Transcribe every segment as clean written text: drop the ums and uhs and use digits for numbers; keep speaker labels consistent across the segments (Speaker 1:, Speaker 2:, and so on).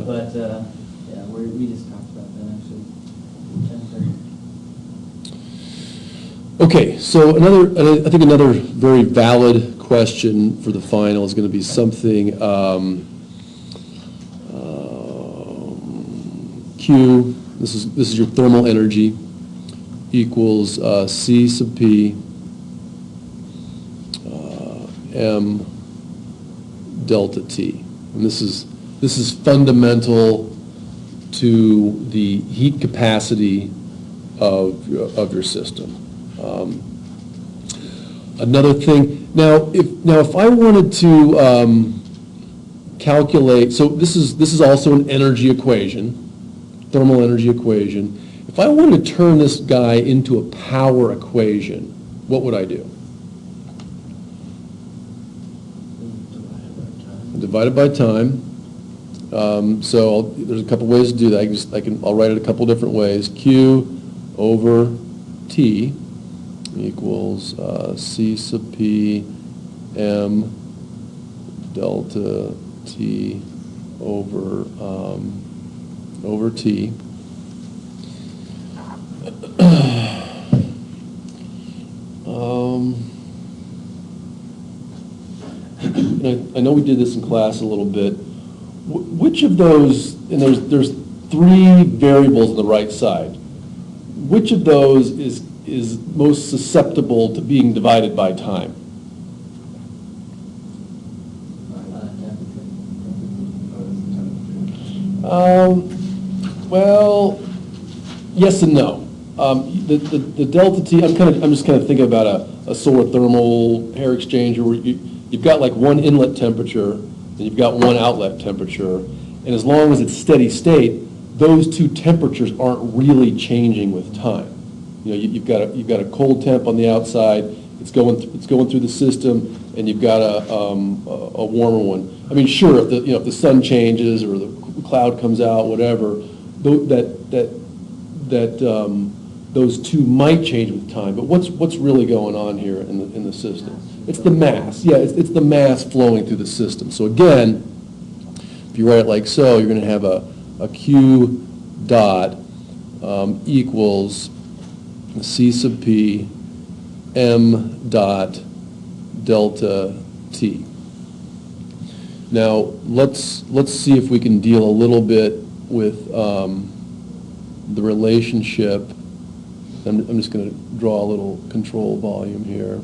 Speaker 1: But, yeah, we just talked about that actually. 10:30.
Speaker 2: Okay, so I think another very valid question for the final is going to be something, Q, this is your thermal energy, equals C sub P M delta T. And this is fundamental to the heat capacity of your system. Another thing, now if I wanted to calculate, so this is also an energy equation, thermal energy equation. If I wanted to turn this guy into a power equation, what would I do? Divide it by time. So there's a couple ways to do that. I'll write it a couple different ways. Q over T equals C sub P M delta T over T. I know we did this in class a little bit. Which of those, and there's three variables on the right side, which of those is most susceptible to being divided by time? Well, yes and no. The delta T, I'm just kind of thinking about a solar thermal air exchanger where you've got like one inlet temperature and you've got one outlet temperature, and as long as it's steady state, those two temperatures aren't really changing with time. You know, you've got a cold temp on the outside, it's going through the system, and you've got a warmer one. I mean, sure, if the sun changes or the cloud comes out, whatever, those two might change with time. But what's really going on here in the system? It's the mass. Yeah, it's the mass flowing through the system. So again, if you write it like so, you're going to have a Q dot equals C sub P M dot delta T. Now let's see if we can deal a little bit with the relationship. I'm just going to draw a little control volume here.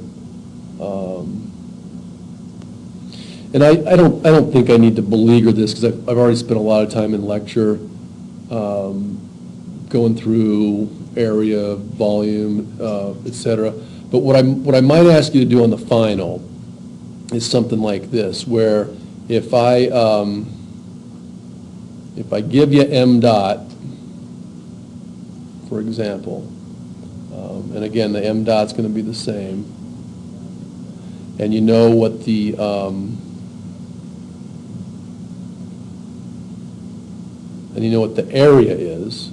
Speaker 2: And I don't think I need to beleaguer this because I've already spent a lot of time in lecture going through area, volume, etc. But what I might ask you to do on the final is something like this, where if I give you M dot, for example, and again the M dot's going to be the same, and you know what the area is,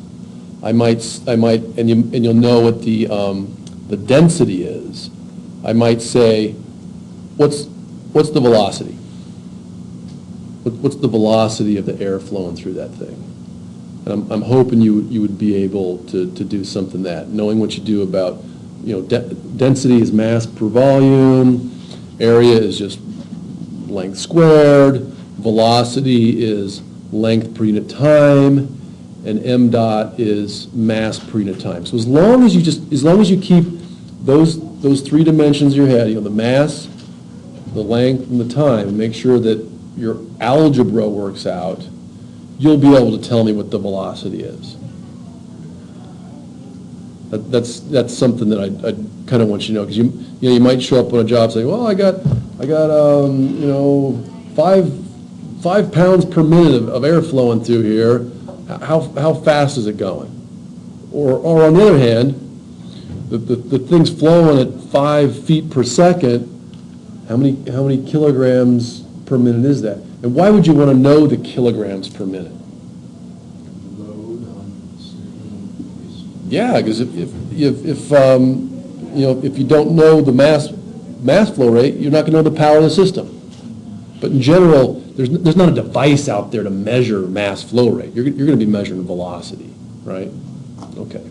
Speaker 2: I might, and you'll know what the density is. I might say, what's the velocity? What's the velocity of the air flowing through that thing? And I'm hoping you would be able to do something that, knowing what you do about, density is mass per volume, area is just length squared, velocity is length per unit time, and M dot is mass per unit time. So as long as you keep those three dimensions in your head, the mass, the length, and the time, and make sure that your algebra works out, you'll be able to tell me what the velocity is. That's something that I kind of want you to know, because you might show up on a job saying, well, I got 5 pounds per minute of air flowing through here. How fast is it going? Or on the other hand, the thing's flowing at 5 feet per second. How many kilograms per minute is that? And why would you want to know the kilograms per minute? Yeah, because if you don't know the mass flow rate, you're not going to know the power of the system. But in general, there's not a device out there to measure mass flow rate. You're going to be measuring velocity, right? Okay.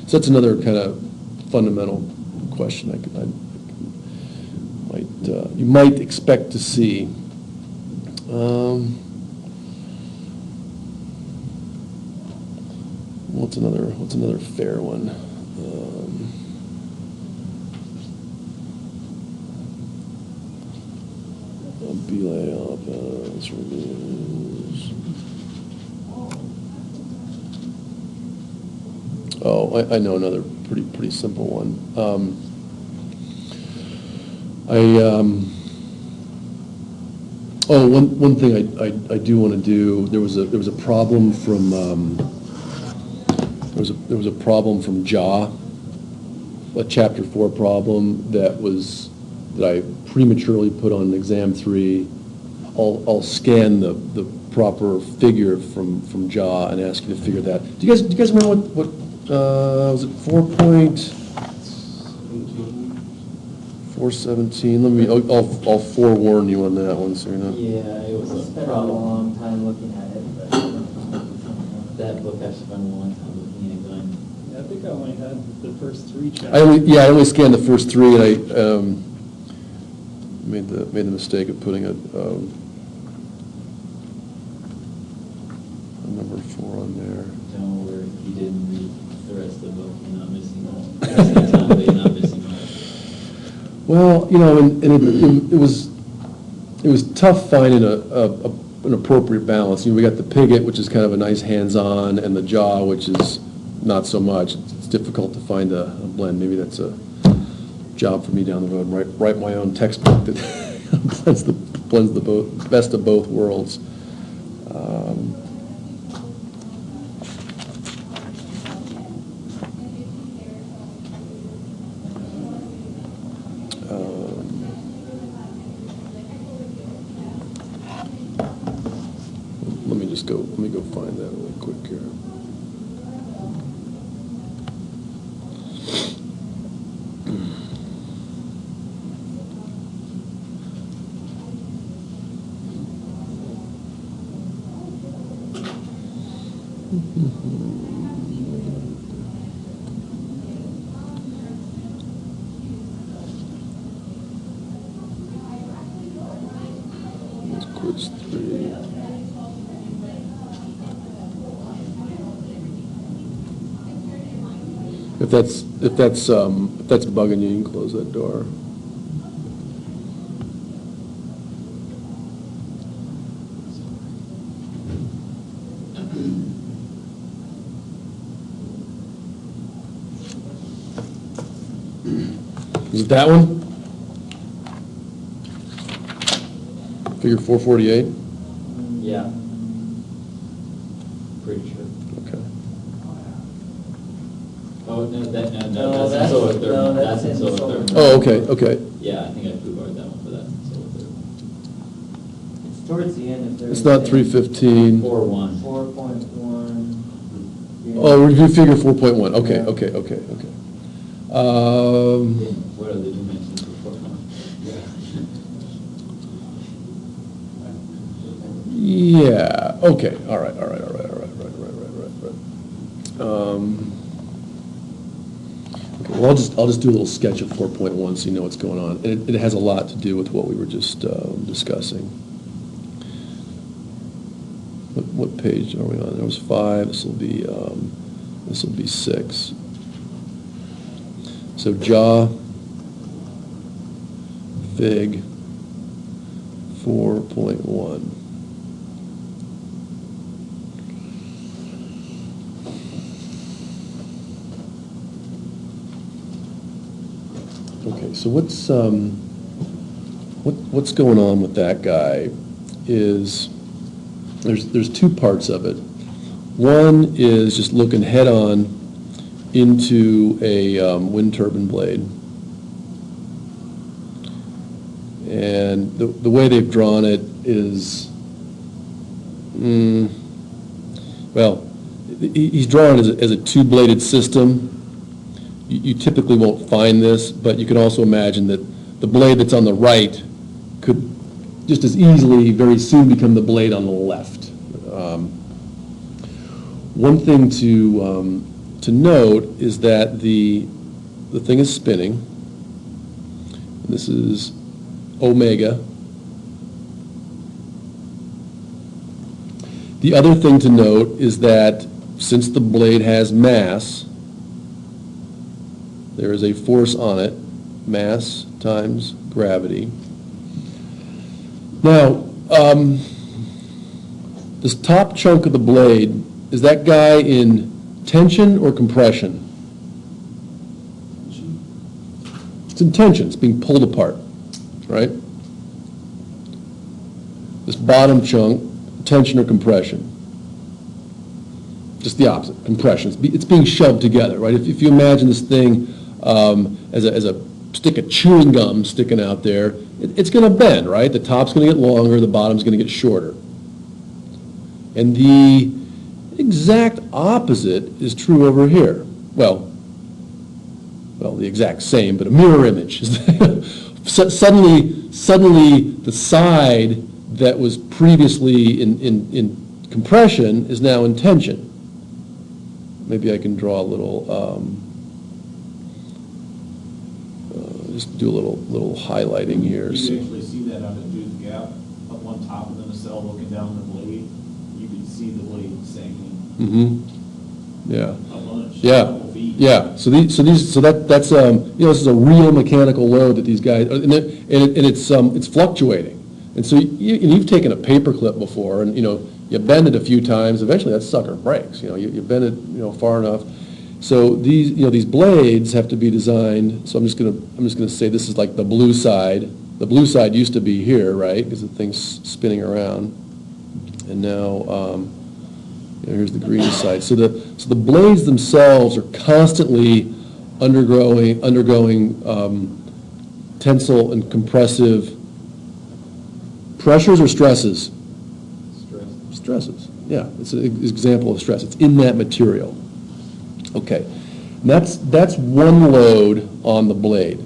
Speaker 2: So that's another kind of fundamental question you might expect to see. What's another fair one? Belay off reviews. Oh, I know another pretty simple one. One thing I do want to do. There was a problem from there was a problem from JAW, a Chapter 4 problem that I prematurely put on exam 3. I'll scan the proper figure from JAW and ask you to figure that. Do you guys remember what was it 4.417? I'll forewarn you on that one, so you're not.
Speaker 1: Yeah, it was a spent a long time looking at it, but that book I spent a long time looking at going.
Speaker 3: Yeah, I think I only had the first 3 chapters.
Speaker 2: I only scanned the first 3, and I made the mistake of putting a number 4 on there.
Speaker 1: Don't worry, if you didn't read the rest of the book, you're not missing much. You're not missing much.
Speaker 2: Well, and it was tough finding an appropriate balance. We got the Piggott, which is kind of a nice hands-on, and the JAW, which is not so much. It's difficult to find a blend. Maybe that's a job for me down the road. Write my own textbook that blends the best of both worlds. Let me go find that really quick here. Let's quiz 3. If that's bugging you, you can close that door. Is it that one? Figure 448?
Speaker 1: Yeah. Pretty sure.
Speaker 2: Okay.
Speaker 1: Oh, no, that's in
Speaker 2: Oh,
Speaker 1: Solartherm.
Speaker 2: okay.
Speaker 1: Yeah, I think I flew-barred that one for that, Solartherm. It's towards the end if there's.
Speaker 2: It's not 315.
Speaker 1: 4.1. 4.1.
Speaker 2: Oh, you figure 4.1. Okay.
Speaker 1: Yeah.
Speaker 2: Okay.
Speaker 1: What are the dimensions for 4.1?
Speaker 2: Yeah, okay, all right. Okay, well, I'll just do a little sketch of 4.1 so you know what's going on. And it has a lot to do with what we were just discussing. What page are we on? There was 5, this will be 6. So JAW, Fig, 4.1. Okay, so what's going on with that guy is there's 2 parts of it. One is just looking head on into a wind turbine blade, and the way they've drawn it is, well, he's drawn it as a 2-bladed system. You typically won't find this, but you can also imagine that the blade that's on the right could just as easily very soon become the blade on the left. One thing to note is that the thing is spinning. This is omega. The other thing to note is that since the blade has mass, there is a force on it, mass times gravity. Now, this top chunk of the blade, is that guy in tension or compression? It's in tension, it's being pulled apart, right? This bottom chunk, tension or compression? Just the opposite, compression. It's being shoved together, right? If you imagine this thing as a stick of chewing gum sticking out there, it's going to bend, right? The top's going to get longer, the bottom's going to get shorter. And the exact opposite is true over here. Well, the exact same, but a mirror image. Suddenly, the side that was previously in compression is now in tension. Maybe I can draw a little, just do a little highlighting here.
Speaker 4: You could actually see that on the tooth gap, up on top of the nacelle looking down the blade. You could see the blade sagging
Speaker 2: Yeah.
Speaker 4: a bunch, a
Speaker 2: Yeah,
Speaker 4: couple feet.
Speaker 2: yeah. So that's this is a real mechanical load that these guys, and it's fluctuating. And so you've taken a paper clip before, and you bend it a few times. Eventually, that sucker breaks. You bend it far enough. So these blades have to be designed. So I'm just gonna say this is like the blue side. The blue side used to be here, right? Because the thing's spinning around, and now here's the green side. So the blades themselves are constantly undergoing tensile and compressive pressures or stresses. Stresses. Yeah, it's an example of stress. It's in that material. Okay, and that's one load on the blade.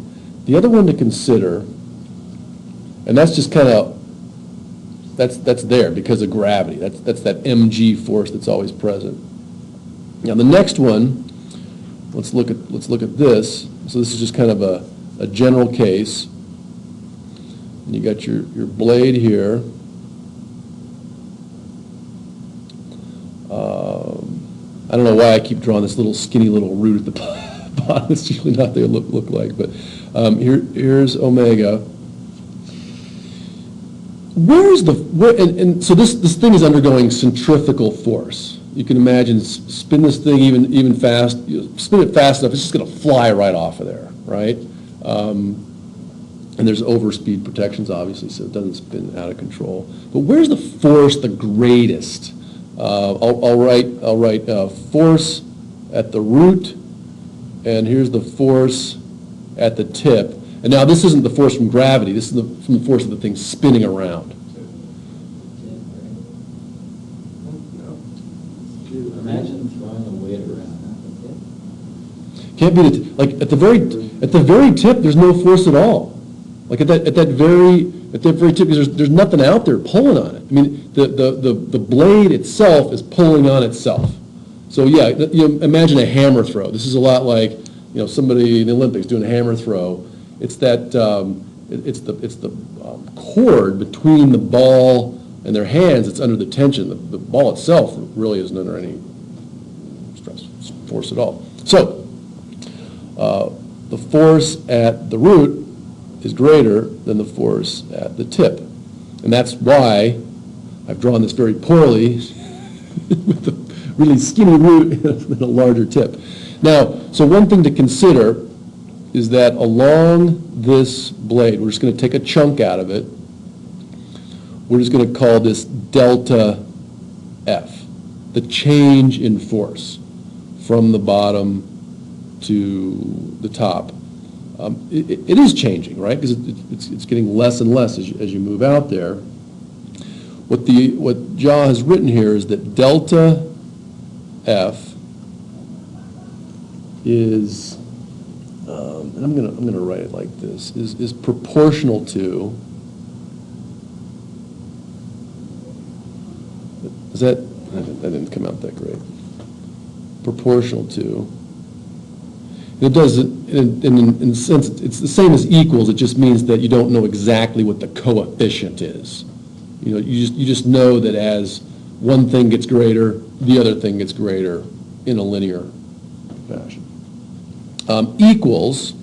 Speaker 2: The other one to consider, and that's just kind of that's there because of gravity. That's that mg force that's always present. Now the next one, let's look at this. So this is just kind of a general case. And you got your blade here. I don't know why I keep drawing this little skinny little root at the bottom. It's usually not there look like, but here's omega. So this thing is undergoing centrifugal force. You can imagine spin this thing even fast. Spin it fast enough, it's just going to fly right off of there, right? And there's overspeed protections, obviously, so it doesn't spin out of control. But where's the force the greatest? I'll write force at the root, and here's the force at the tip. And now this isn't the force from gravity, this is from the force of the thing spinning around.
Speaker 1: Imagine throwing a weight around.
Speaker 2: Can't be at the very tip, there's no force at all. Like at that very tip, because there's nothing out there pulling on it. I mean, the blade itself is pulling on itself. So yeah, imagine a hammer throw. This is a lot like somebody in the Olympics doing a hammer throw. It's that it's the cord between the ball and their hands that's under the tension. The ball itself really isn't under any force at all. So the force at the root is greater than the force at the tip. And that's why I've drawn this very poorly with a really skinny root and a larger tip. Now, so one thing to consider is that along this blade, we're just going to take a chunk out of it. We're just going to call this delta F, the change in force from the bottom to the top. It is changing, right? Because it's getting less and less as you move out there. What Jaw has written here is that delta F is, and I'm gonna write it like this, is proportional to Is that didn't come out that great. Proportional to. It does, in a sense, it's the same as equals, it just means that you don't know exactly what the coefficient is. You know, you just know that as one thing gets greater, the other thing gets greater in a linear fashion. Equals,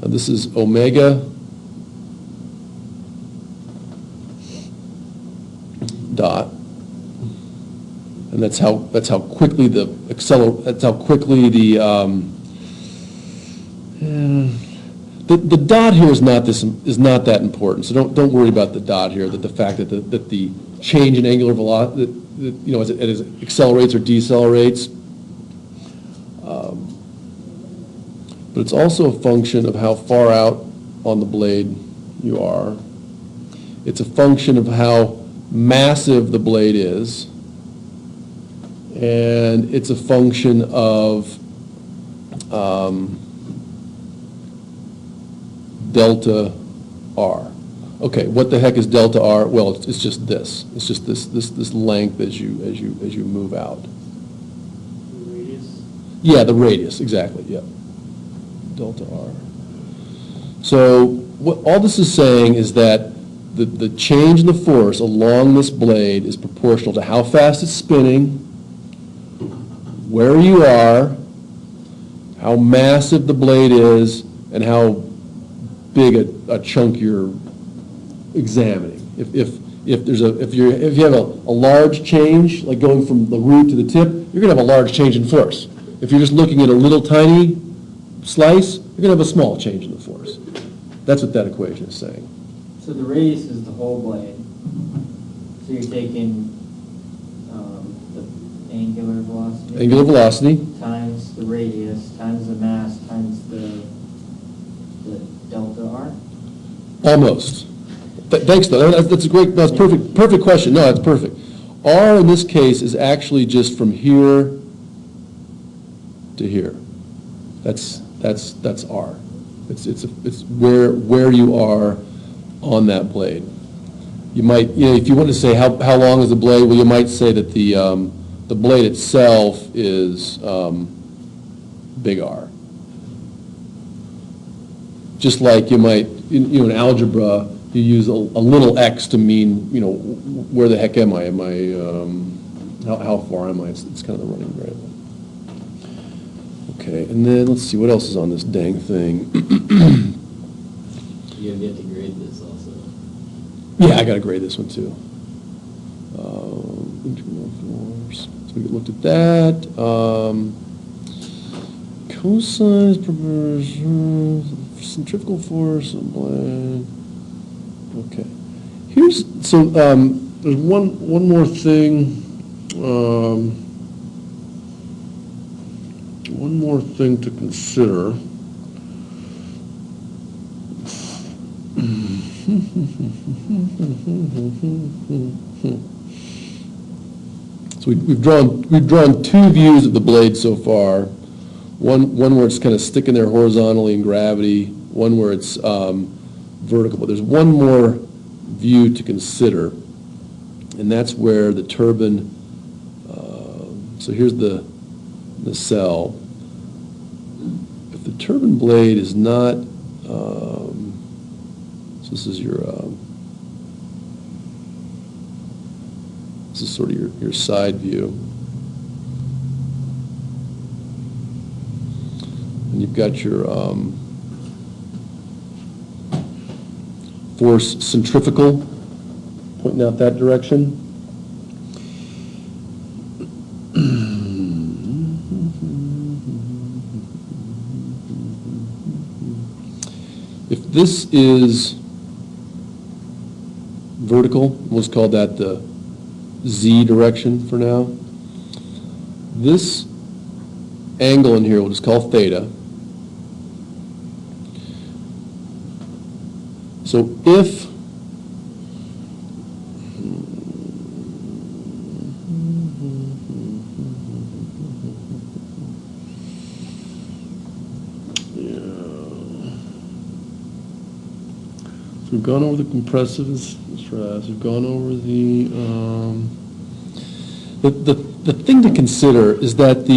Speaker 2: this is omega dot, and that's how quickly the the dot here is not that important. So don't worry about the dot here. That the fact that the change in angular velocity, you know, as it accelerates or decelerates, but it's also a function of how far out on the blade you are. It's a function of how massive the blade is. And it's a function of delta R. Okay, what the heck is delta R? Well, it's just this. It's just this length as you move out.
Speaker 3: The radius.
Speaker 2: Yeah, the radius, exactly, yeah. Delta R. So what all this is saying is that the change in the force along this blade is proportional to how fast it's spinning, where you are, how massive the blade is, and how big a chunk you're examining. If you have a large change, like going from the root to the tip, you're going to have a large change in force. If you're just looking at a little tiny slice, you're going to have a small change in the force. That's what that equation is saying.
Speaker 1: So the radius is the whole blade. So you're taking the angular velocity.
Speaker 2: Angular velocity,
Speaker 1: Times the radius, times the mass, times the delta R?
Speaker 2: almost. Thanks, though. That's a great, that's perfect question. No, that's perfect. R in this case is actually just from here to here. That's R. It's where you are on that blade. You might, if you want to say how long is the blade, well, you might say that the blade itself is big R. Just like you might, in algebra, you use a little x to mean, where the heck am I? Am I, how far am I? It's kind of the running variable. Okay, and then let's see, what else is on this dang thing?
Speaker 1: You have yet to grade this also.
Speaker 2: Yeah, I got to grade this one too. Integral force. So we looked at that. Cosine, centrifugal force, blade. Okay. There's one more thing. One more thing to consider. So we've drawn two views of the blade so far. One where it's kind of sticking there horizontally in gravity. One where it's vertical. But there's one more view to consider, and that's where the turbine. So here's the cell. If the turbine blade is not, so this is your, this is sort of your side view. And you've got your force centrifugal pointing out that direction. If this is vertical, let's call that the Z direction for now. This angle in here we'll just call theta. So if we've gone over the compressive stress, we've gone over the thing to consider is that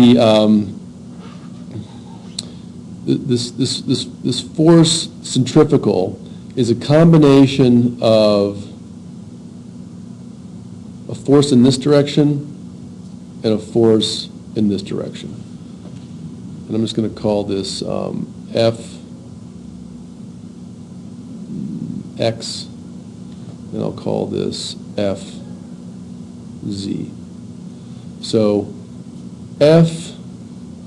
Speaker 2: this force centrifugal is a combination of a force in this direction and a force in this direction. And I'm just going to call this F X, and I'll call this F Z. So F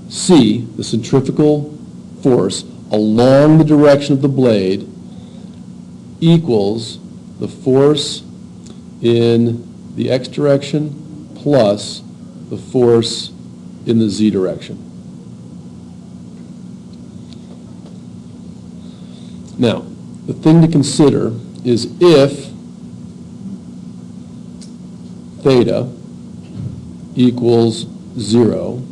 Speaker 2: C, the centrifugal force along the direction of the blade, equals the force in the X direction plus the force in the Z direction. Now, the thing to consider is if theta equals 0,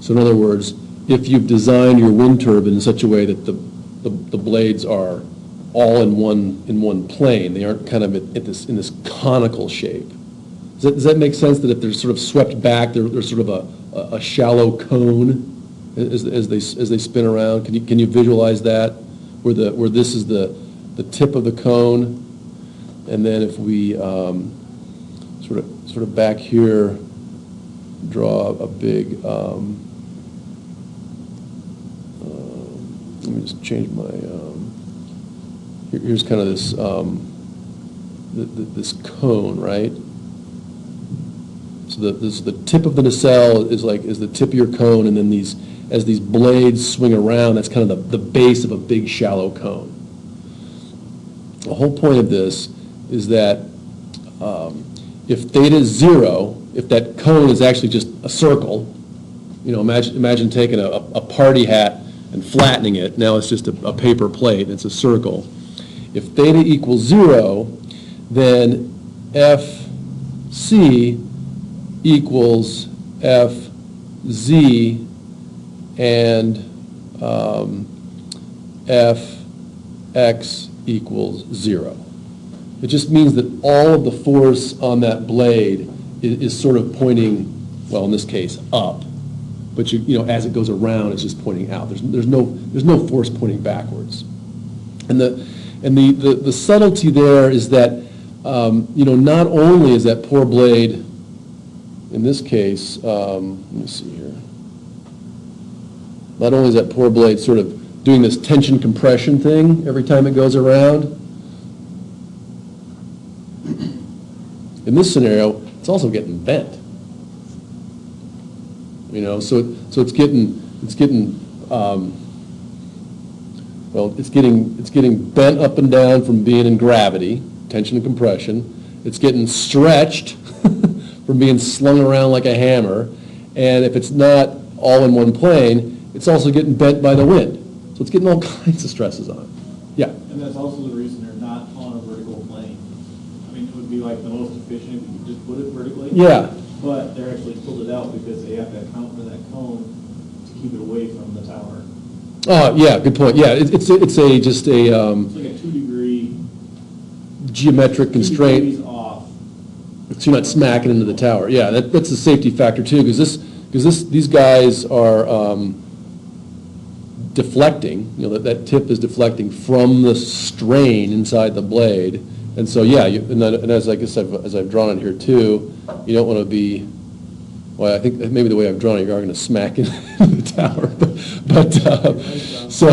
Speaker 2: so in other words, if you've designed your wind turbine in such a way that the blades are all in one plane, they aren't kind of in this conical shape. Does that make sense, that if they're sort of swept back, they're sort of a shallow cone as they spin around? Can you visualize that, where this is the tip of the cone, and then if we sort of back here draw a big, let me just change my, here's kind of this, this cone, right? So the tip of the nacelle is the tip of your cone, and then as these blades swing around, that's kind of the base of a big shallow cone. The whole point of this is that if theta is 0, if that cone is actually just a circle, imagine taking a party hat and flattening it. Now it's just a paper plate, it's a circle. If theta equals 0, then FC equals FZ and FX equals 0. It just means that all of the force on that blade is sort of pointing, well, in this case, up. But as it goes around, it's just pointing out. There's no force pointing backwards. And the subtlety there is that not only is that poor blade, in this case, let me see here. Not only is that poor blade sort of doing this tension compression thing every time it goes around. In this scenario, it's also getting bent. So it's getting bent up and down from being in gravity, tension and compression. It's getting stretched from being slung around like a hammer. And if it's not all in one plane, it's also getting bent by the wind. So it's getting all kinds of stresses on it. Yeah?
Speaker 4: And that's also the reason they're not on a vertical plane. I mean, it would be like the most efficient if you could just put it vertically.
Speaker 2: Yeah.
Speaker 4: But they're actually pulled it out because they have to account for that cone to keep it away from the tower.
Speaker 2: Oh, yeah, good point. Yeah, it's
Speaker 4: It's like a 2-degree
Speaker 2: geometric
Speaker 4: 2
Speaker 2: constraint.
Speaker 4: degrees off.
Speaker 2: So you're not smacking into the tower. Yeah, that's a safety factor too, because these guys are deflecting. That tip is deflecting from the strain inside the blade, and so yeah. And as I guess as I've drawn it here too, you don't want to be. Well, I think maybe the way I've drawn it, you are going to smack into the tower. So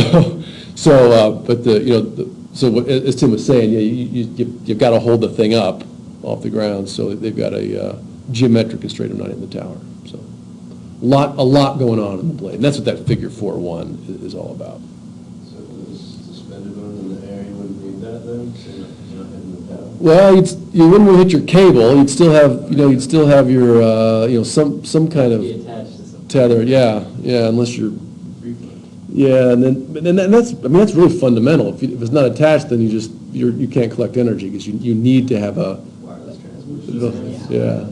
Speaker 2: as Tim was saying, yeah, you've got to hold the thing up off the ground, so they've got a geometric constraint of not hitting the tower. So a lot going on in the blade, and that's what that figure 4-1 is all about.
Speaker 5: So if it was suspended in the air, you wouldn't need that then? So you're not hitting the tower?
Speaker 2: Well, you wouldn't hit your cable. You'd still have your some kind of
Speaker 1: Be attached to something.
Speaker 2: tether. Yeah, unless you're. Yeah, and that's really fundamental. If it's not attached, then you can't collect energy because you need to have a
Speaker 5: Wireless transmission.
Speaker 2: yeah.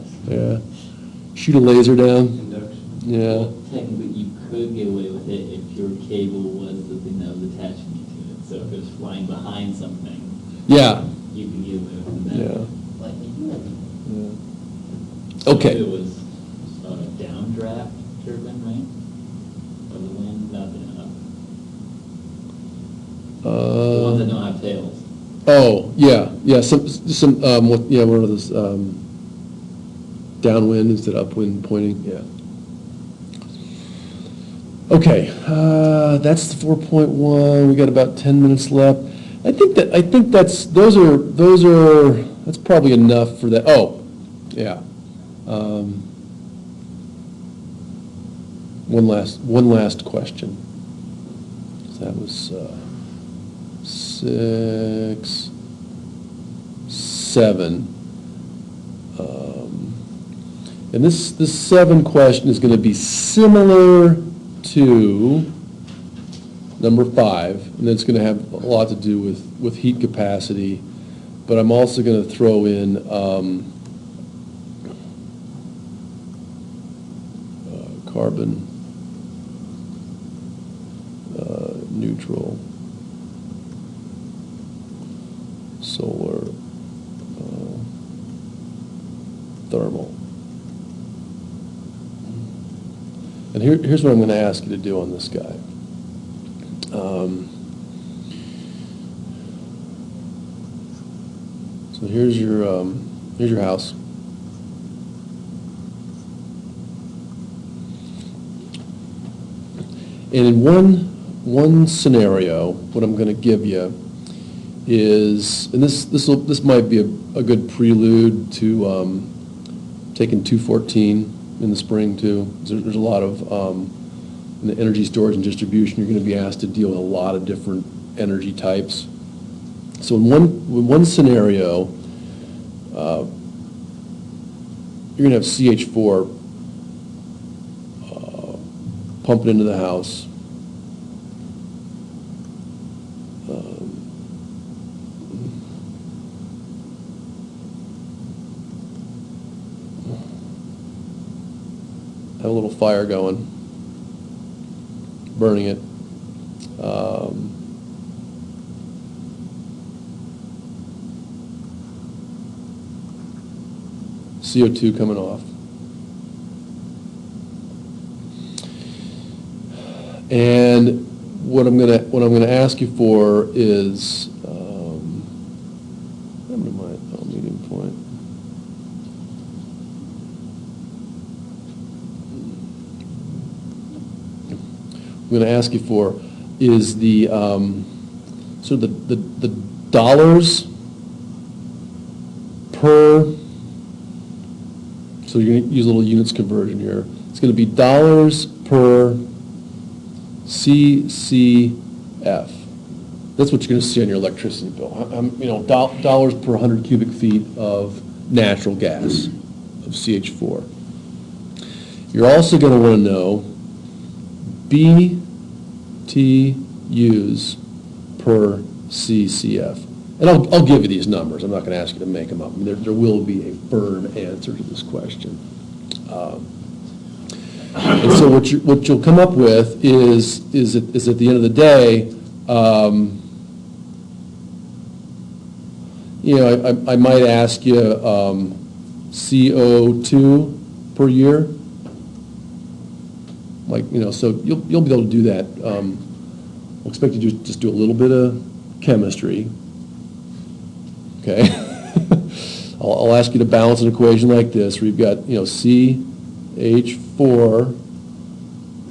Speaker 2: Shoot a laser down.
Speaker 5: Induction.
Speaker 2: Yeah.
Speaker 1: Well, technically, you could get away with it if your cable was the thing that was attaching you to it. So if it was flying behind something,
Speaker 2: Yeah,
Speaker 1: You could use it and
Speaker 2: yeah,
Speaker 1: then, like,
Speaker 2: yeah.
Speaker 1: so if
Speaker 2: Okay.
Speaker 1: it was a downdraft turbine, right? Of the wind, nothing up. The ones that don't have tails.
Speaker 2: Oh, yeah, yeah, what are those, downwind instead of upwind pointing, yeah. Okay, that's the 4.1, we got about 10 minutes left. I think that's that's probably enough for that, oh, yeah. One last question. So that was, 6, 7. And this 7 question is going to be similar to number 5, and it's going to have a lot to do with heat capacity, but I'm also going to throw in carbon neutral solar thermal. And here's what I'm going to ask you to do on this guy. So here's your house. And in one scenario, what I'm going to give you is, and this might be a good prelude to taking 214 in the spring too. There's a lot of in the energy storage and distribution. You're going to be asked to deal with a lot of different energy types. So in one scenario, you're going to have CH4 pumping into the house. Have a little fire going, burning it. CO2 coming off. And what I'm gonna ask you for is medium point. I'm going to ask you for is the sort of the dollars per. So you're going to use a little units conversion here. It's going to be dollars per CCF. That's what you're going to see on your electricity bill. Dollars per 100 cubic feet of natural gas, of CH4. You're also going to want to know BTUs per CCF. And I'll give you these numbers. I'm not going to ask you to make them up. I mean, there will be a firm answer to this question. And so what you'll come up with is at the end of the day, I might ask you CO2 per year. So you'll be able to do that. We'll expect you to just do a little bit of chemistry. Okay. I'll ask you to balance an equation like this, where you've got CH4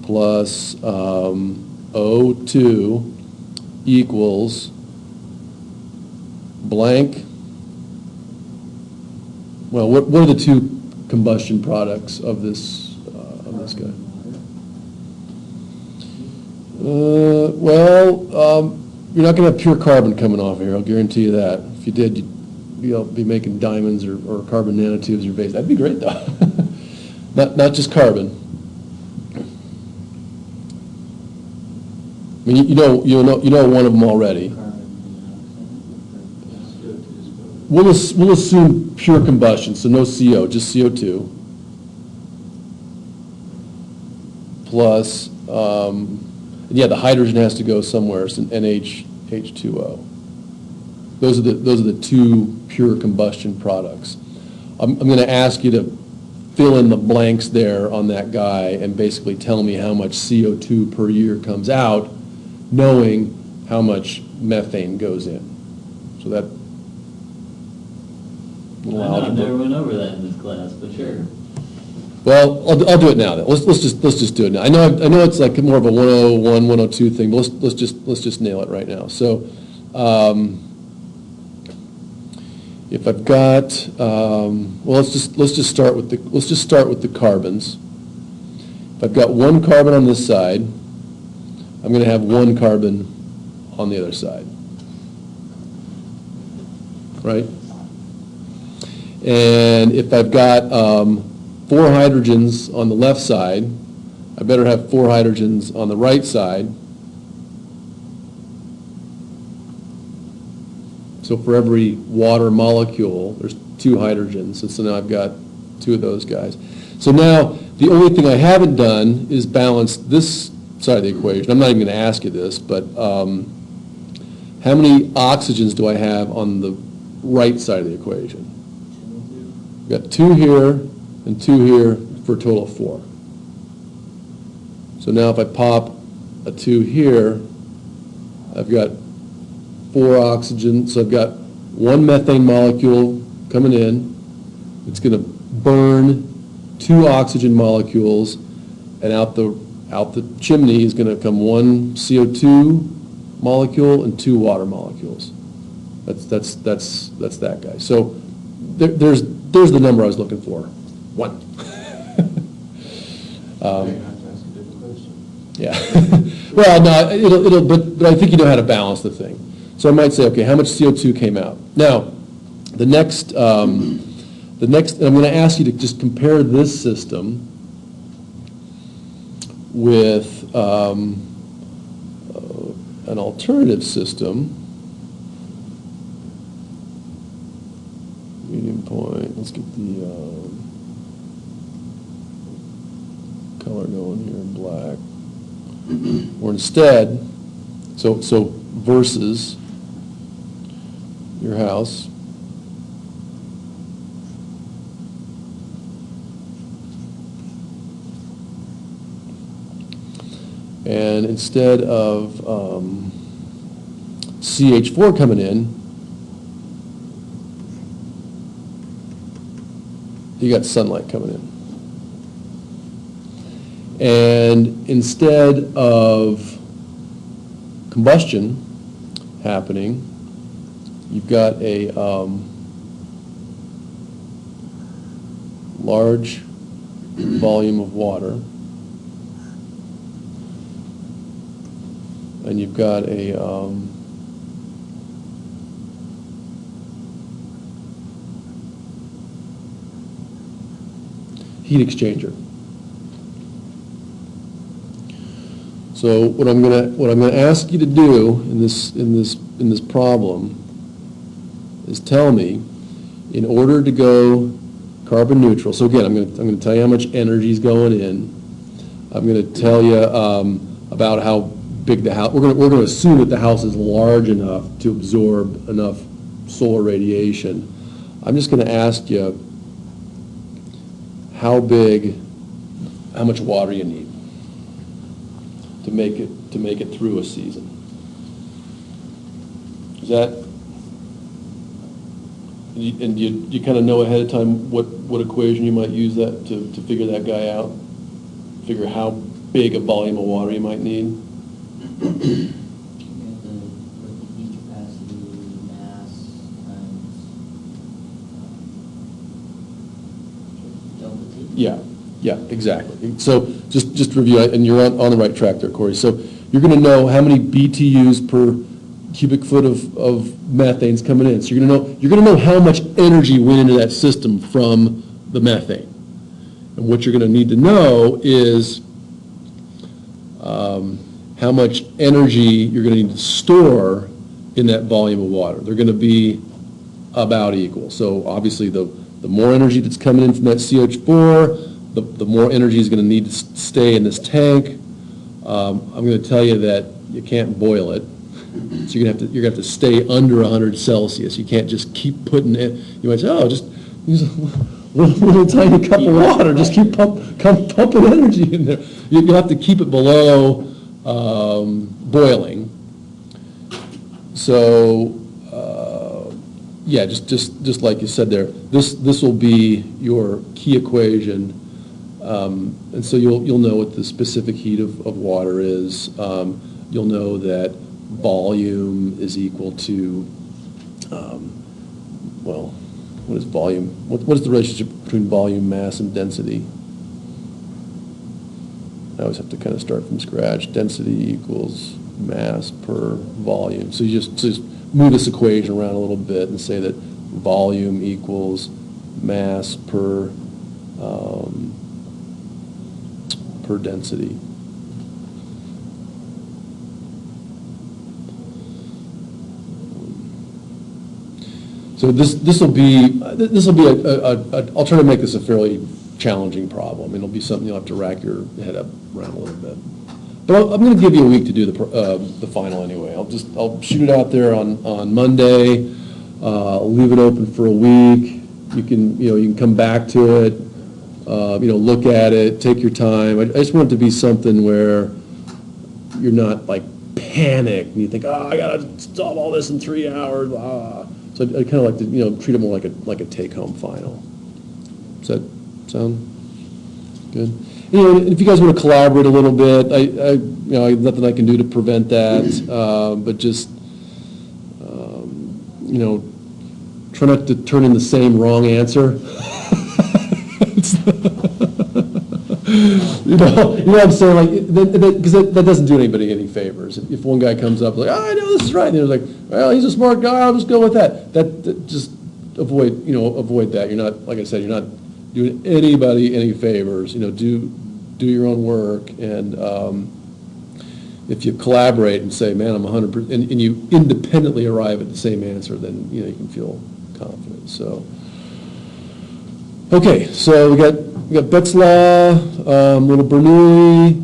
Speaker 2: plus O2 equals blank. Well, what are the two combustion products of this guy? You're not going to have pure carbon coming off here, I'll guarantee you that. If you did, you'd be making diamonds or carbon nanotubes in your base. That'd be great, though. not just carbon. I mean, you know one of them already. We'll assume pure combustion, so no CO, just CO2. Plus, the hydrogen has to go somewhere, it's an NH2O. Those are the two pure combustion products. I'm going to ask you to fill in the blanks there on that guy and basically tell me how much CO2 per year comes out, knowing how much methane goes in. So that
Speaker 1: I
Speaker 2: little
Speaker 1: know, I never
Speaker 2: algebra.
Speaker 1: went over that in this class, but sure.
Speaker 2: Well, I'll do it now then. Let's just do it now. I know it's like more of a 101, 102 thing, but let's just nail it right now. So, if I've got, well, let's just start with the carbons. If I've got one carbon on this side, I'm going to have one carbon on the other side, right? And if I've got 4 hydrogens on the left side, I better have 4 hydrogens on the right side. So for every water molecule, there's 2 hydrogens, and so now I've got 2 of those guys. So now, the only thing I haven't done is balance this side of the equation. I'm not even going to ask you this, but how many oxygens do I have on the right side of the equation? I've got 2 here and 2 here for a total of 4. So now if I pop a 2 here, I've got 4 oxygen, so I've got 1 methane molecule coming in. It's going to burn 2 oxygen molecules, and out the chimney is going to come 1 CO2 molecule and 2 water molecules. That's that guy. So there's the number I was looking for. 1.
Speaker 5: I have to ask a different question.
Speaker 2: Yeah. Well, no, but I think you know how to balance the thing. So I might say, okay, how much CO2 came out? Now, the next, I'm going to ask you to just compare this system with an alternative system. Medium point, let's get the color going here in black. Or instead, so versus your house. And instead of CH4 coming in, you got sunlight coming in. And instead of combustion happening, you've got a large volume of water, and you've got a heat exchanger. So what I'm gonna ask you to do in this problem is tell me, in order to go carbon neutral. So again, I'm gonna tell you how much energy is going in. I'm gonna tell you about how big the house. We're gonna assume that the house is large enough to absorb enough solar radiation. I'm just gonna ask you how much water you need to make it through a season. Is that, and you kind of know ahead of time what equation you might use that to figure that guy out? Figure how big a volume of water you might need?
Speaker 1: You got the heat capacity, mass, times delta T.
Speaker 2: Yeah, exactly. So just to review, and you're on the right track there, Corey. So you're going to know how many BTUs per cubic foot of methane's coming in. So you're going to know how much energy went into that system from the methane. And what you're going to need to know is how much energy you're going to need to store in that volume of water. They're going to be about equal. So obviously the more energy that's coming in from that CH4, the more energy is going to need to stay in this tank. I'm going to tell you that you can't boil it. So you're gonna have to stay under 100 Celsius. You can't just keep putting it, you might say, oh, just use a little tiny cup of water, just keep pumping energy in there. You'll have to keep it below boiling. So, yeah, just like you said there, this will be your key equation. And so you'll know what the specific heat of water is. You'll know that volume is equal to, well, what is volume? What is the relationship between volume, mass, and density? I always have to kind of start from scratch. Density equals mass per volume. So you just move this equation around a little bit and say that volume equals mass per density. So this will be I'll try to make this a fairly challenging problem. It'll be something you'll have to rack your head up around a little bit. But I'm going to give you a week to do the final anyway. I'll shoot it out there on Monday. I'll leave it open for a week. You can come back to it. Look at it. Take your time. I just want it to be something where you're not like panicked and you think, oh, I got to solve all this in 3 hours. So I kind of like to treat it more like a take-home final. Does that sound good? And if you guys want to collaborate a little bit, I nothing I can do to prevent that, but just try not to turn in the same wrong answer. You know what I'm saying? Like, because that doesn't do anybody any favors. If one guy comes up like, oh, I know this is right, and they're like, well, he's a smart guy, I'll just go with that. That just avoid that. You're not, like I said, you're not doing anybody any favors. Do your own work, and if you collaborate and say, man, I'm 100%, and you independently arrive at the same answer, then you can feel confident. So, okay, so we got Betzlaw, little Bernoulli.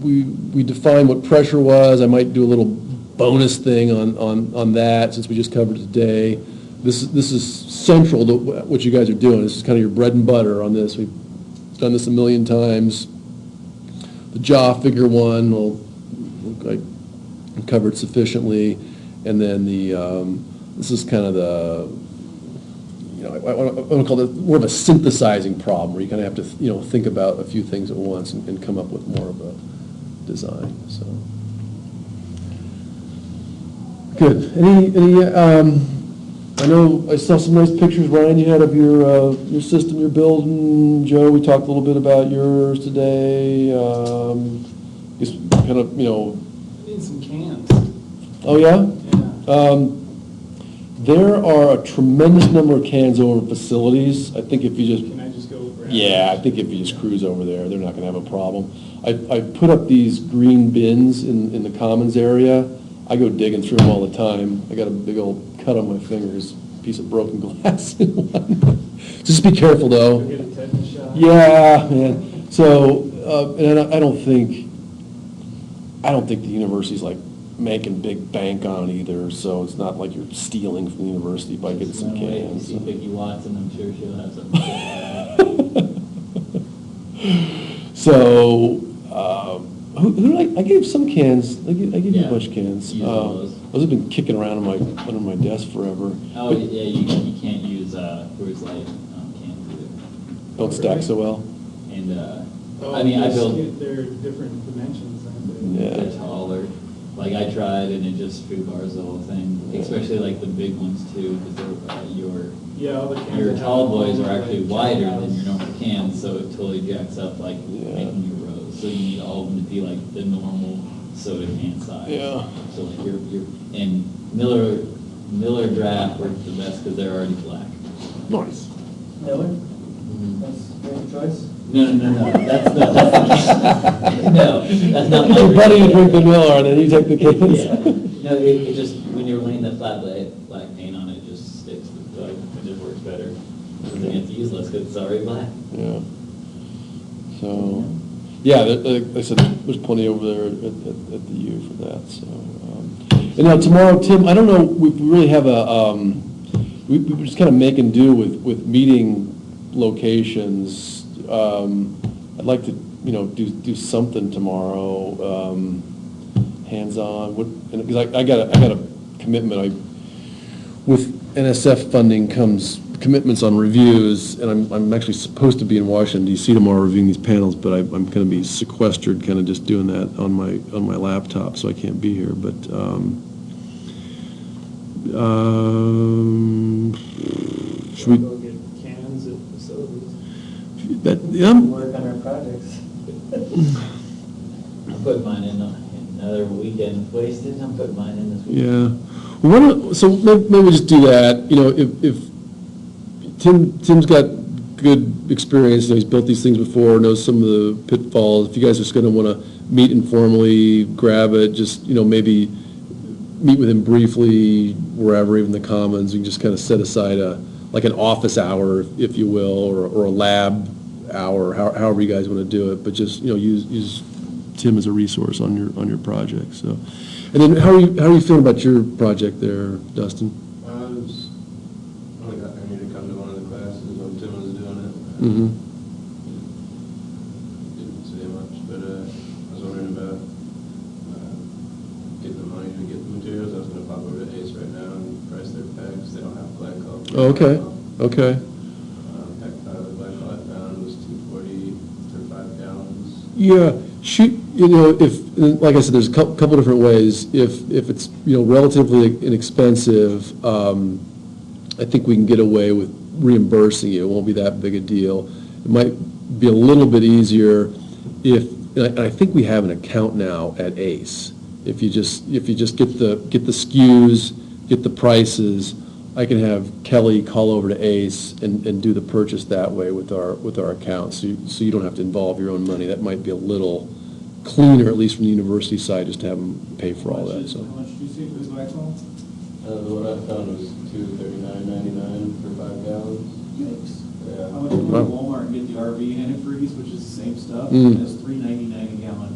Speaker 2: We defined what pressure was. I might do a little bonus thing on that since we just covered it today. This is central to what you guys are doing. This is kind of your bread and butter on this. We've done this a million times. The jaw figure one will look like covered sufficiently, and then this is kind of the I want to call it more of a synthesizing problem, where you kind of have to think about a few things at once and come up with more of a design. So good. Any I know I saw some nice pictures, Ryan, you had of your system you're building. Joe, we talked a little bit about yours today. Just kind of
Speaker 3: Need some cans.
Speaker 2: Oh yeah.
Speaker 3: Yeah.
Speaker 2: There are a tremendous number of cans over facilities. I think if you just
Speaker 3: Can I just go grab?
Speaker 2: Yeah, I think if you just cruise over there, they're not going to have a problem. I put up these green bins in the commons area. I go digging through them all the time. I got a big old cut on my fingers, piece of broken glass in one. Just be careful though.
Speaker 3: Go get a tetanus shot?
Speaker 2: Yeah, man. So, and I don't think the university's like making big bank on it either, so it's not like you're stealing from the university by getting some
Speaker 1: Wait and
Speaker 2: cans.
Speaker 1: see Vicki Watson, I'm sure she'll have something.
Speaker 2: So, who did I gave some cans. I gave you a
Speaker 1: Yeah,
Speaker 2: bunch of cans.
Speaker 1: use all those.
Speaker 2: Those have been kicking around under my desk forever.
Speaker 1: Oh, yeah, you can't use Coors Light cans either.
Speaker 2: Don't stack so well.
Speaker 1: And,
Speaker 3: Oh,
Speaker 1: I mean, I
Speaker 3: yes,
Speaker 1: built,
Speaker 3: They're different dimensions, aren't they?
Speaker 2: Yeah.
Speaker 1: they're taller. Like, I tried and it just food-bars the whole thing, especially like the big ones too, because they're,
Speaker 3: Yeah, all the cans.
Speaker 1: your
Speaker 3: have
Speaker 1: tall boys
Speaker 3: all
Speaker 1: are
Speaker 3: the,
Speaker 1: actually
Speaker 3: like,
Speaker 1: wider
Speaker 3: checkouts.
Speaker 1: than your normal cans, so it totally jacks up, like,
Speaker 2: Yeah.
Speaker 1: making your rows. So you need all of them to be like the normal soda can size.
Speaker 2: Yeah.
Speaker 1: So like and Miller Draft works the best because they're already black.
Speaker 2: Nice.
Speaker 6: Miller? That's your choice?
Speaker 1: No, that's not the can. No, that's not my.
Speaker 2: Your buddy, you drink the Miller, and then you take the
Speaker 1: Yeah,
Speaker 2: cans.
Speaker 1: no, it just, when you're laying that flat black paint on it, just sticks, it just works better. Because then you have to use less because it's already black.
Speaker 2: Yeah. So, Yeah, like I said, there's plenty over there at the U for that, so. And now tomorrow, Tim, I don't know, we really have we just kind of make and do with meeting locations. I'd like to, do something tomorrow, hands-on, because I got a commitment, with NSF funding comes commitments on reviews, and I'm actually supposed to be in Washington DC tomorrow reviewing these panels, but I'm going to be sequestered, kind of just doing that on my laptop, so I can't be here, but, should we,
Speaker 3: Go get cans at facilities.
Speaker 6: Work on our projects.
Speaker 1: I'll put mine in another weekend wasted, I'll put mine in this weekend.
Speaker 2: yeah. Well, so maybe we'll just do that, if Tim's got good experience, he's built these things before, knows some of the pitfalls. If you guys are just gonna wanna meet informally, grab it, just, maybe meet with him briefly, wherever, even the Commons, you can just kind of set aside like an office hour, if you will, or a lab hour, however you guys wanna do it, but just, use Tim as a resource on your project, so. And then, how are you feeling about your project there, Dustin?
Speaker 5: I need to come to one of the classes when Tim was doing it.
Speaker 2: Mm-hmm.
Speaker 5: Didn't say much, but I was wondering about getting the money to get the materials. I was going to pop over to Ace right now and price their packs. They don't have glycol.
Speaker 2: Oh, okay, okay.
Speaker 5: Pack 5 of glycol I found was $2.40 for 5 gallons.
Speaker 2: Yeah, shoot, if, like I said, there's a couple different ways. If it's, relatively inexpensive, I think we can get away with reimbursing you. It won't be that big a deal. It might be a little bit easier and I think we have an account now at ACE. If you just get the SKUs, get the prices, I can have Kelly call over to ACE and do the purchase that way with our account, so you don't have to involve your own money. That might be a little cleaner, at least from the university side, just to have them pay for all that, so.
Speaker 4: How much did you say for this glycol?
Speaker 5: What I found was $239.99 for 5 gallons. Yeah.
Speaker 4: I went to Walmart and get the RV antifreeze, which is the same stuff,
Speaker 2: Mm.
Speaker 4: and it's $3.99 a gallon.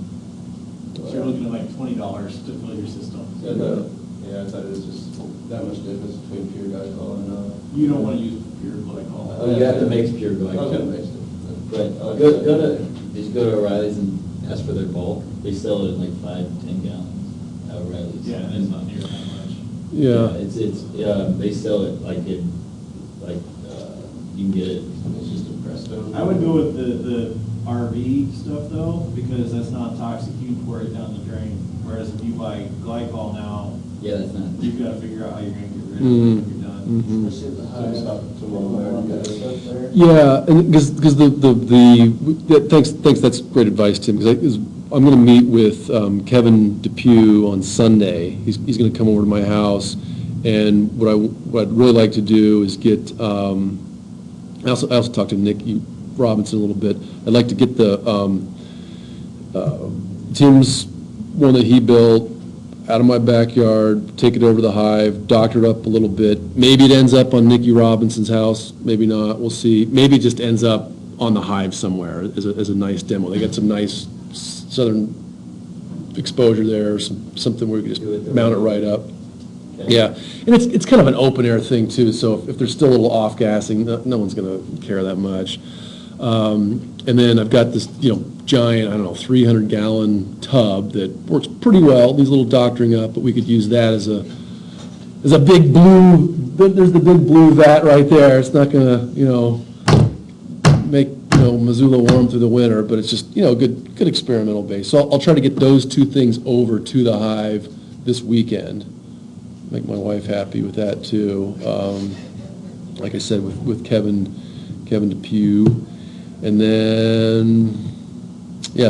Speaker 4: So you're looking at like $20 to fill your system.
Speaker 5: Yeah, I thought it was just that much difference between pure glycol and
Speaker 4: You don't want to use pure glycol.
Speaker 1: Oh, you have to mix pure
Speaker 5: I was gonna
Speaker 1: glycol.
Speaker 5: mix it.
Speaker 1: But did you go to O'Reilly's and ask for their bulk? They sell it in like 5-10 gallons at O'Reilly's.
Speaker 4: Yeah, and it's not near that much.
Speaker 2: Yeah,
Speaker 1: They sell it you can get it.
Speaker 5: It's just a Presto.
Speaker 4: I would go with the RV stuff though, because that's not toxic, you can pour it down the drain. Whereas if you buy glycol now,
Speaker 1: Yeah, that's not.
Speaker 4: you've got to figure out how you're going to get rid of it
Speaker 2: Mm.
Speaker 4: when you're done.
Speaker 2: mhm.
Speaker 6: Especially the
Speaker 5: So it's
Speaker 6: high.
Speaker 5: up to Walmart, you guys.
Speaker 2: Yeah, and because thanks, that's great advice, Tim, because I'm going to meet with Kevin Depew on Sunday. He's going to come over to my house, and what I'd really like to do is get, I also talked to Nick Robinson a little bit. I'd like to get the, Tim's one that he built out of my backyard, take it over to the Hive, doctor it up a little bit. Maybe it ends up on Nicky Robinson's house, maybe not, we'll see. Maybe it just ends up on the Hive somewhere as a nice demo. They got some nice southern exposure there, something where we could just mount it right up.
Speaker 1: Okay.
Speaker 2: Yeah, and it's kind of an open air thing too, so if there's still a little off gassing, no one's gonna care that much. And then I've got this, giant, 300 gallon tub that works pretty well, needs a little doctoring up, but we could use that as a big blue, there's the big blue vat right there. It's not gonna, make, Missoula warm through the winter, but it's just, good experimental base. So I'll try to get those two things over to the Hive this weekend. Make my wife happy with that too. Like I said, with Kevin Depew. And then,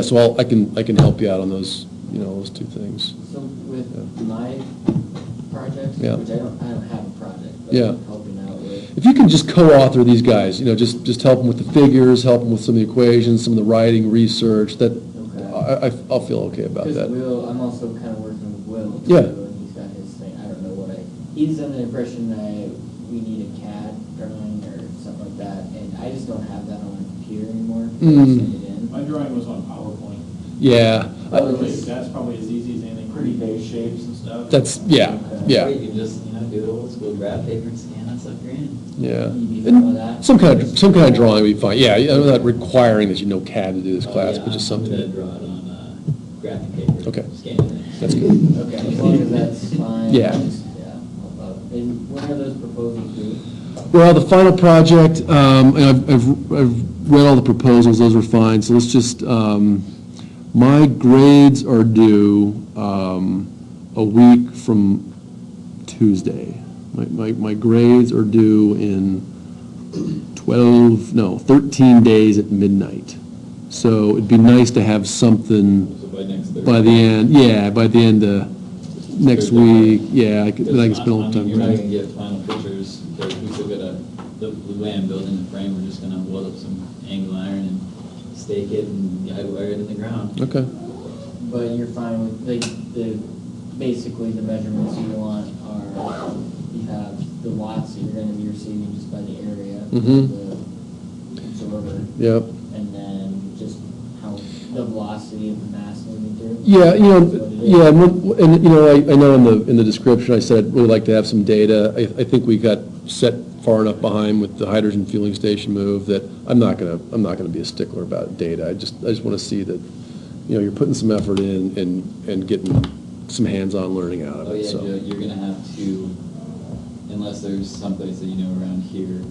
Speaker 2: so I can help you out on those, those two things.
Speaker 6: So with my project,
Speaker 2: Yeah.
Speaker 6: which I don't have a project, but
Speaker 2: Yeah.
Speaker 6: I'm helping out with.
Speaker 2: If you can just co-author these guys, just help them with the figures, help them with some of the equations, some of the writing, research, that,
Speaker 6: Okay.
Speaker 2: I'll feel okay about
Speaker 6: Because
Speaker 2: that.
Speaker 6: I'm also kind of working with Will too,
Speaker 2: Yeah.
Speaker 6: and he's got his thing, I don't know he's under the impression that we need a CAD drawing or something like that, and I just don't have that on my computer anymore.
Speaker 2: Mm.
Speaker 6: Send it in.
Speaker 4: My drawing was on PowerPoint.
Speaker 2: Yeah,
Speaker 4: I would think that's probably as easy as anything, pretty base shapes and stuff.
Speaker 2: that's, yeah,
Speaker 1: Or
Speaker 2: yeah,
Speaker 1: you can just, do the old school graph paper and scan that stuff in.
Speaker 2: yeah.
Speaker 6: You can follow that.
Speaker 2: Some kind of drawing would be fine, yeah, I'm not requiring that you know CAD to do this class, but just
Speaker 1: I'm gonna
Speaker 2: something.
Speaker 1: draw it on, graphic paper.
Speaker 2: Okay.
Speaker 1: Scan it in.
Speaker 2: That's good.
Speaker 6: Okay, as long as that's fine.
Speaker 2: Yeah.
Speaker 6: Yeah. And when are those proposals due?
Speaker 2: Well, the final project, and I've read all the proposals, those are fine, so let's just, my grades are due a week from Tuesday. My grades are due in 13 days at midnight. So it'd be nice to have something
Speaker 1: So by next Thursday.
Speaker 2: by the end of next
Speaker 1: Thursday.
Speaker 2: week, yeah, I could spend a little time.
Speaker 1: You're not gonna get final pictures, because we still gotta, the way I'm building the frame, we're just gonna weld up some angle iron and stake it and guide wire it in the ground.
Speaker 2: Okay,
Speaker 6: But you're fine with, basically the measurements you want are, you have the watts that you're gonna be receiving just by the area.
Speaker 2: Mhm.
Speaker 6: The absorber,
Speaker 2: yep.
Speaker 6: and then just how, the velocity of the mass moving through.
Speaker 2: Yeah,
Speaker 6: That's what it is.
Speaker 2: yeah, I know in the description, I said I'd really like to have some data. I think we got set far enough behind with the hydrogen fueling station move that I'm not gonna be a stickler about data. I just wanna see that, you're putting some effort in and getting some hands-on learning out of
Speaker 1: Oh,
Speaker 2: it,
Speaker 1: yeah,
Speaker 2: so.
Speaker 1: Joe, you're gonna have to, unless there's someplace that you know around here,